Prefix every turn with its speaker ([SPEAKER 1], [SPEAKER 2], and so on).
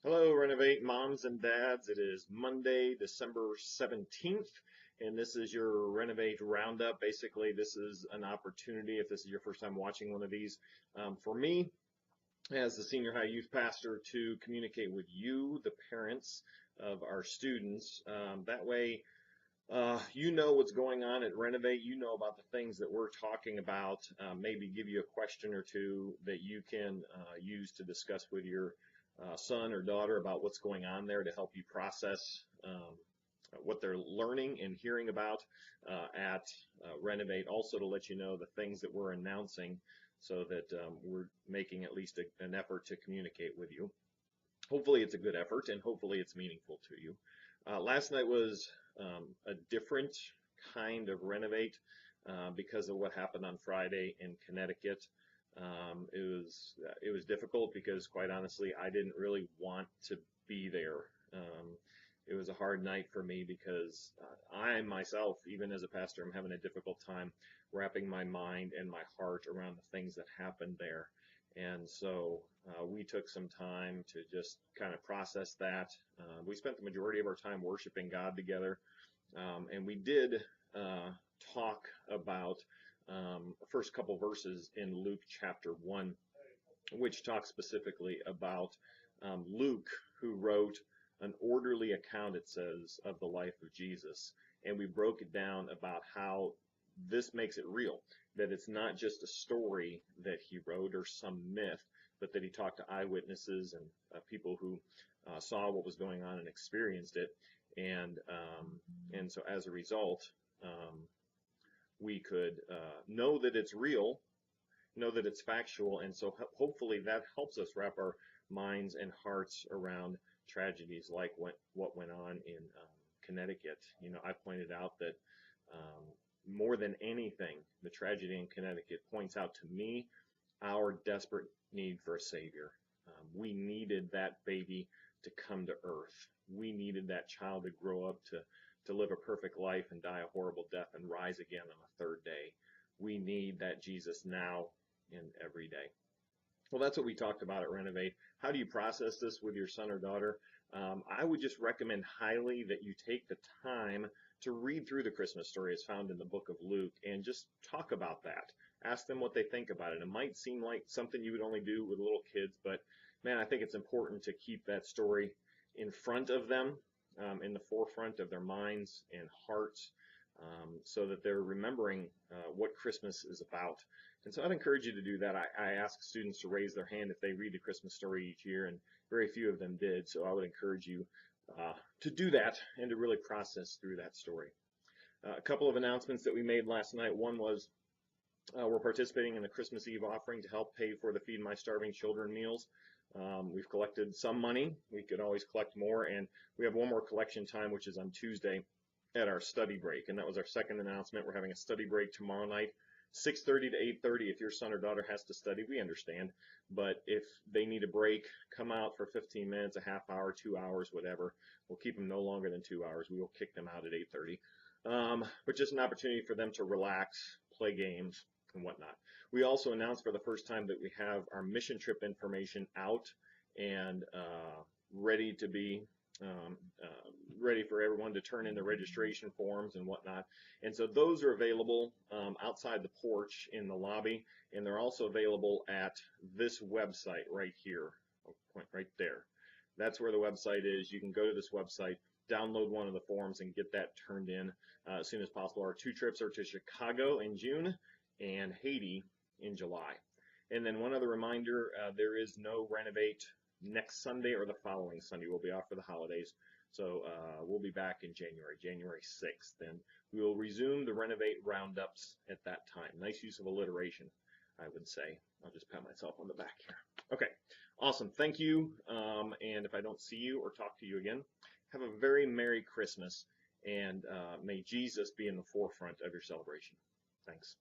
[SPEAKER 1] Hello, Renovate moms and dads. It is Monday, December 17th, and this is your Renovate Roundup. Basically, this is an opportunity, if this is your first time watching one of these, for me as the senior high youth pastor to communicate with you, the parents of our students. That way, you know what's going on at Renovate. You know about the things that we're talking about. Maybe give you a question or two that you can use to discuss with your son or daughter about what's going on there to help you process what they're learning and hearing about at Renovate. Also to let you know the things that we're announcing so that we're making at least an effort to communicate with you. Hopefully it's a good effort and hopefully it's meaningful to you. Last night was a different kind of Renovate because of what happened on Friday in Connecticut. It was difficult because, quite honestly, I didn't really want to be there. It was a hard night for me because I myself, even as a pastor, am having a difficult time wrapping my mind and my heart around the things that happened there. And so we took some time to just kind of process that. We spent the majority of our time worshiping God together, and we did talk about first couple verses in Luke chapter 1, which talks specifically about Luke, who wrote an orderly account, it says, of the life of Jesus. And we broke it down about how this makes it real, that it's not just a story that he wrote or some myth, but that he talked to eyewitnesses and people who saw what was going on and experienced it. And so as a result, we could know that it's real, know that it's factual, and so hopefully that helps us wrap our minds and hearts around tragedies like what went on in Connecticut. You know, I pointed out that more than anything, the tragedy in Connecticut points out to me our desperate need for a Savior. We needed that baby to come to earth. We needed that child to grow up to live a perfect life and die a horrible death and rise again on the third day. We need that Jesus now and every day. Well, that's what we talked about at Renovate. How do you process this with your son or daughter? I would just recommend highly that you take the time to read through the Christmas story as found in the book of Luke and just talk about that. Ask them what they think about it. It might seem like something you would only do with little kids, but man, I think it's important to keep that story in front of them, in the forefront of their minds and hearts, so that they're remembering what Christmas is about. And so I'd encourage you to do that. I ask students to raise their hand if they read the Christmas story each year, and very few of them did. So I would encourage you to do that and to really process through that story. A couple of announcements that we made last night. One was we're participating in the Christmas Eve offering to help pay for the Feed My Starving Children meals. We've collected some money. We could always collect more, and we have one more collection time, which is on Tuesday at our study break. And that was our second announcement. We're having a study break tomorrow night, 6:30 to 8:30. If your son or daughter has to study, we understand. But if they need a break, come out for 15 minutes, a half hour, 2 hours, whatever. We'll keep them no longer than 2 hours. We will kick them out at 8:30. But just an opportunity for them to relax, play games, and whatnot. We also announced for the first time that we have our mission trip information out and ready to be ready for everyone to turn in the registration forms and whatnot. And so those are available outside the porch in the lobby, and they're also available at this website right here. I'll point right there. That's where the website is. You can go to this website, download one of the forms, and get that turned in as soon as possible. Our two trips are to Chicago in June and Haiti in July. And then one other reminder, there is no Renovate next Sunday or the following Sunday. We'll be off for the holidays. So we'll be back in January 6th. And we will resume the Renovate Roundups at that time. Nice use of alliteration, I would say. I'll just pat myself on the back here. Okay, awesome. Thank you. And if I don't see you or talk to you again, have a very Merry Christmas. And may Jesus be in the forefront of your celebration. Thanks.